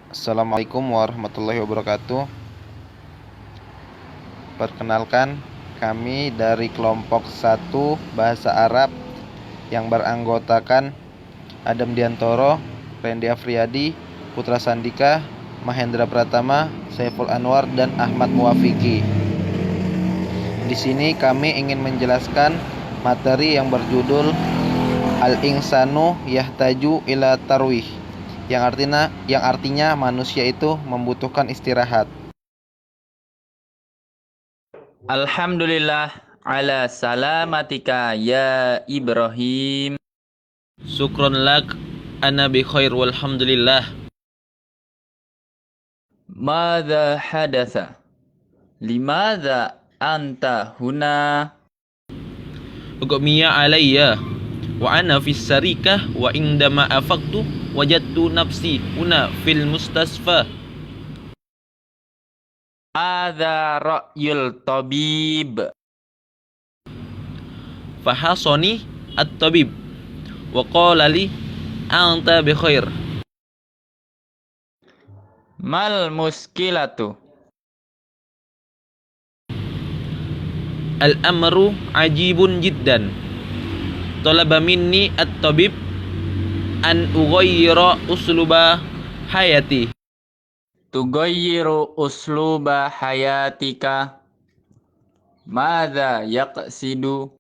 Assalamualaikum warahmatullahi wabarakatuh. Perkenalkan, kami dari kelompok 1 Bahasa Arab yang beranggotakan Adam Diantoro, Randy Afriyadi, Putra Sandika, Mahendra Pratama, Saiful Anwar, dan Ahmad Muwafiki. Di sini kami ingin menjelaskan materi yang berjudul Al-Insanu Yahtaju ila Tarwih, yang artinya manusia itu membutuhkan istirahat. Alhamdulillah ala salamatika ya Ibrahim. Syukron lak, ana bi khair walhamdulillah. Madza hadatsa? Limadza anta huna? Uqmiya alayya wa ana fis sarikah wa indama afaqtu wajadtu nafsi huna fil mustasfa. Hadza ra'yul tabib. Fahasoni at-tabib wa qala li anta bi khair. Mal muskilatu? Al-amru ajibun jiddan. Talaba minni at-tabib an ughayyira usluba hayati. Tughayyiru usluba hayatika. Madza yaqsidu?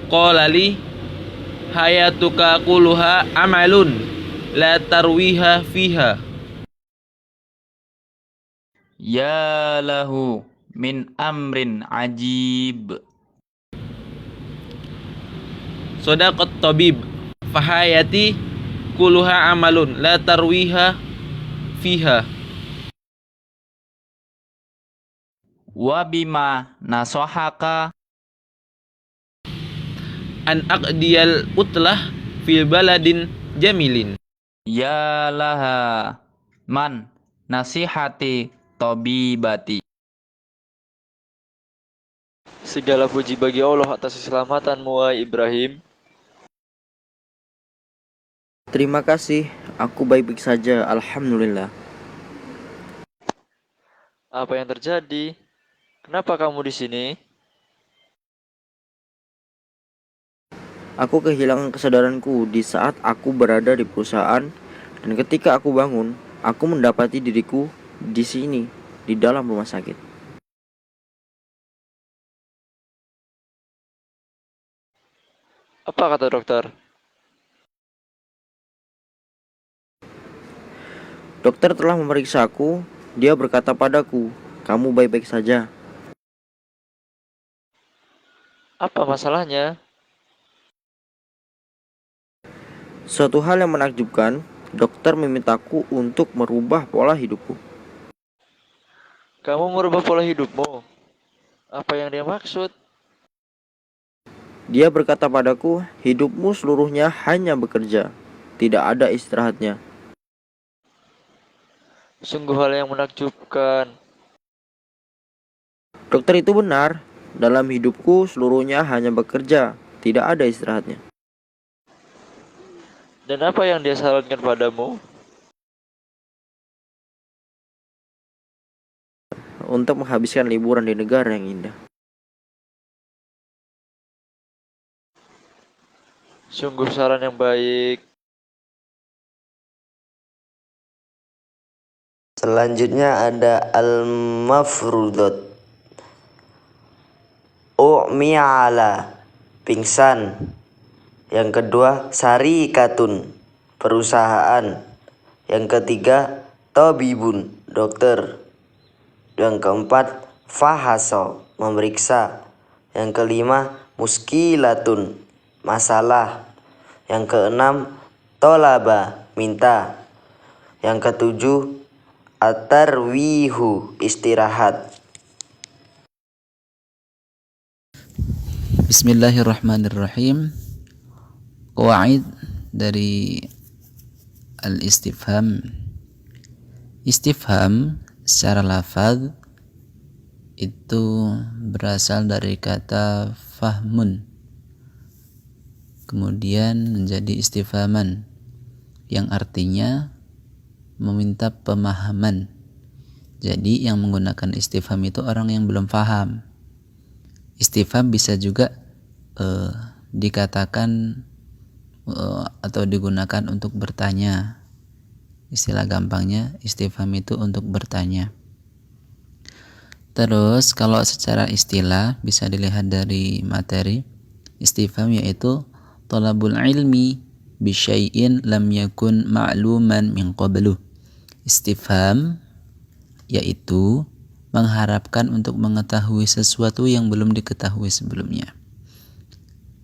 Qala li hayatuka kulluha amalun la tarwiha fiha. Ya lahu min amrin ajib. Sadaqat tabib fahayati kulluha amalun la tarwiha fiha. Wa bima nasohaka? An aqdiyal utlah fil baladin jamilin. Ya laha man nasihati tabibati. Segala puji bagi Allah atas keselamatanmu, wahai Ibrahim. Terima kasih, aku baik-baik saja, alhamdulillah. Apa yang terjadi? Kenapa kamu di sini? Aku kehilangan kesadaranku di saat aku berada di perusahaan, dan ketika aku bangun, aku mendapati diriku di sini, di dalam rumah sakit. Apa kata dokter? Dokter telah memeriksaku, dia berkata padaku, kamu baik-baik saja. Apa masalahnya? Suatu hal yang menakjubkan, dokter memintaku untuk merubah pola hidupku. Kamu merubah pola hidupmu. Apa yang dia maksud? Dia berkata padaku, hidupmu seluruhnya hanya bekerja, tidak ada istirahatnya. Sungguh hal yang menakjubkan. Dokter itu benar, dalam hidupku seluruhnya hanya bekerja, tidak ada istirahatnya. Dan apa yang dia sarankan padamu? Untuk menghabiskan liburan di negara yang indah. Sungguh saran yang baik. Selanjutnya ada al-mafrudat. U'mi'ala, pingsan. Yang kedua, sarikatun, perusahaan. Yang ketiga, tabibun, dokter. Yang keempat, fahaso, memeriksa. Yang kelima, muskilatun, masalah. Yang keenam, tolaba, minta. Yang ketujuh, at-tarwihu, istirahat. Bismillahirrahmanirrahim. Qawaid dari al-istifham. Istifham secara lafaz itu berasal dari kata fahmun. kemudian menjadi istifhaman yang artinya meminta pemahaman. Jadi yang menggunakan istifham itu orang yang belum paham. Istifham bisa juga dikatakan atau digunakan untuk bertanya. Istilah gampangnya istifham itu untuk bertanya. Terus kalau secara istilah bisa dilihat dari materi istifham, yaitu talabul ilmi bi syai'in lam yakun ma'luman min qablu. Istifham yaitu mengharapkan untuk mengetahui sesuatu yang belum diketahui sebelumnya.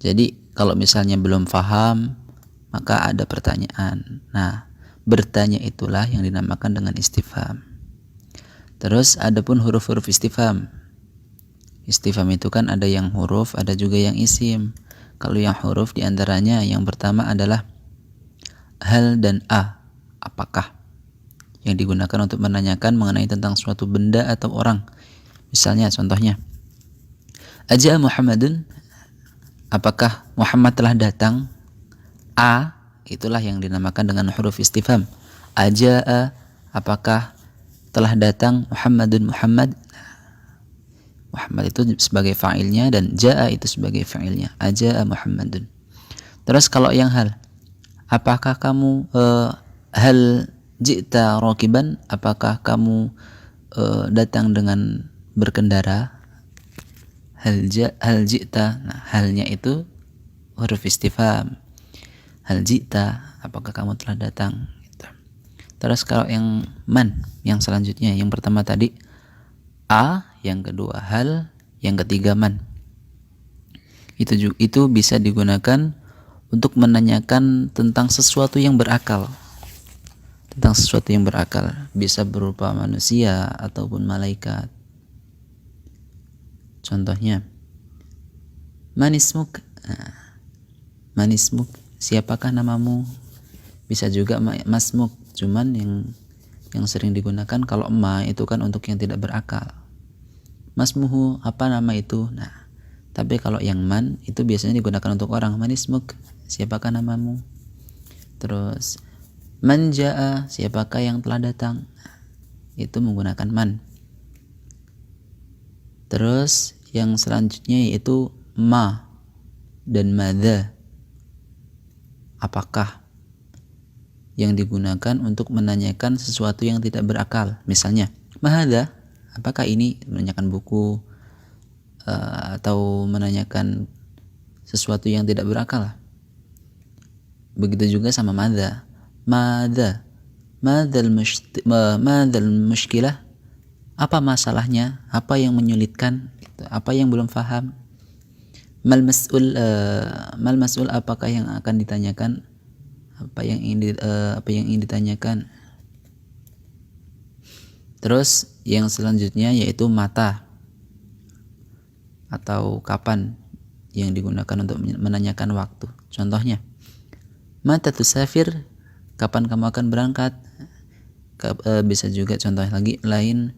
Jadi kalau misalnya belum paham, maka ada pertanyaan. Nah, bertanya itulah yang dinamakan dengan istifham. Terus adapun huruf-huruf istifham. Istifham itu kan ada yang huruf, ada juga yang isim. Kalau yang huruf diantaranya yang pertama adalah hal dan a, apakah, yang digunakan untuk menanyakan mengenai tentang suatu benda atau orang. Misalnya contohnya, Aja'a Muhammadun, apakah Muhammad telah datang? A, itulah yang dinamakan dengan huruf istifham. Aja'a, apakah telah datang Muhammadun, Muhammad. Muhammad itu sebagai fa'ilnya dan ja'a itu sebagai fa'ilnya. Aja'a Muhammadun. Terus kalau yang hal, apakah kamu hal ji'ta rakiban, apakah kamu datang dengan berkendara? Hal ji'ta, nah halnya itu huruf istifham. Hal ji'ta, apakah kamu telah datang? Gitu. Terus kalau yang man, yang selanjutnya, yang pertama tadi a, yang kedua hal, yang ketiga man. Itu bisa digunakan untuk menanyakan tentang sesuatu yang berakal. Tentang sesuatu yang berakal, bisa berupa manusia ataupun malaikat. Contohnya, manismuk. Manismuk, siapakah namamu? Bisa juga masmuk, cuman yang sering digunakan kalau ma itu kan untuk yang tidak berakal. Masmuhu, apa nama itu? Nah, tapi kalau yang man itu biasanya digunakan untuk orang. Manismuk, siapakah namamu? Terus man ja'a, siapakah yang telah datang? Itu menggunakan man. Terus yang selanjutnya yaitu ma dan madza, apakah, yang digunakan untuk menanyakan sesuatu yang tidak berakal. Misalnya, mahadza, apakah ini? Menanyakan buku atau menanyakan sesuatu yang tidak berakal. Begitu juga sama madza. Madzal mushkilah, apa masalahnya, apa yang menyulitkan, apa yang belum paham. Mal mas'ul, apakah yang akan ditanyakan, apa yang ingin ditanyakan. Terus yang selanjutnya yaitu mata atau kapan, yang digunakan untuk menanyakan waktu. Contohnya, mata tusafir, kapan kamu akan berangkat? Bisa juga contoh lain,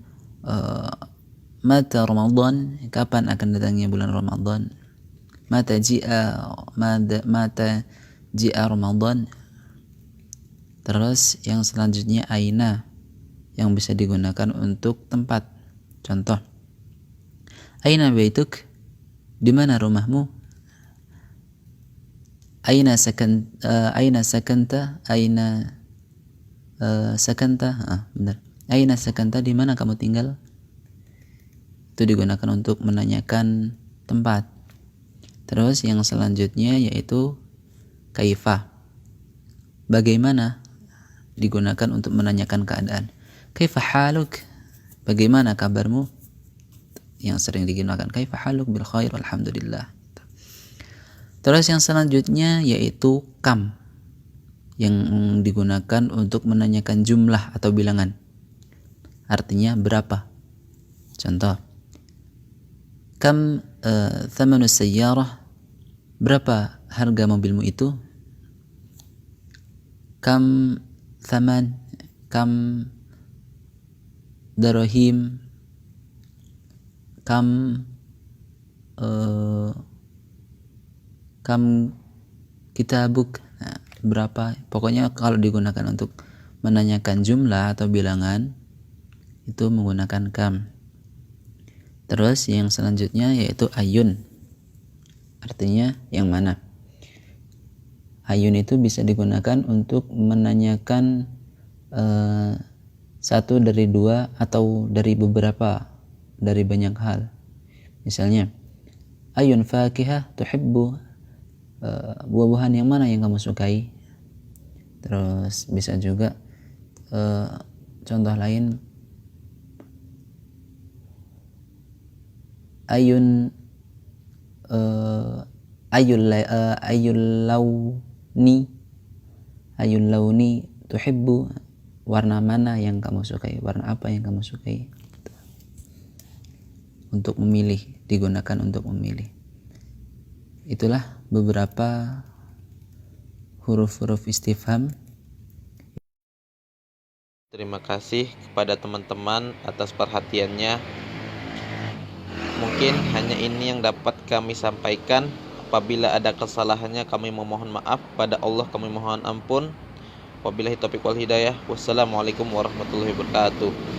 mata Ramadan, kapan akan datangnya bulan Ramadan? Mata ji'a Ramadan. Terus yang selanjutnya aina, yang bisa digunakan untuk tempat. Contoh, aina baituk, di mana rumahmu? Aina sakanta, benar. Aina sakanta, di mana kamu tinggal? Itu digunakan untuk menanyakan tempat. Terus yang selanjutnya yaitu kaifa, bagaimana, digunakan untuk menanyakan keadaan. Kaifa haluk, bagaimana kabarmu? Yang sering digunakan kaifa haluk, bil khair alhamdulillah. Terus yang selanjutnya yaitu kam, yang digunakan untuk menanyakan jumlah atau bilangan. Artinya berapa. Contoh, kam thamanu sayyarah, berapa harga mobilmu itu? Kam thaman, kam darahim, kam kitabuk. Nah, berapa? Pokoknya kalau digunakan untuk menanyakan jumlah atau bilangan itu menggunakan kam. Terus yang selanjutnya yaitu ayun. Artinya yang mana? Ayun itu bisa digunakan untuk menanyakan satu dari dua atau dari beberapa, dari banyak hal. Misalnya, ayun fakihah tuhibbu, buah-buahan yang mana yang kamu sukai. Terus bisa juga contoh lain, ayun ayul launi tuhibbu, warna mana yang kamu sukai, warna apa yang kamu sukai. Untuk memilih, digunakan untuk memilih. Itulah beberapa huruf-huruf istifham. Terima kasih kepada teman-teman atas perhatiannya. Mungkin hanya ini yang dapat kami sampaikan. Apabila ada kesalahannya kami memohon maaf. Pada Allah kami mohon ampun. Wabillahi taufiq wal hidayah. Wassalamualaikum warahmatullahi wabarakatuh.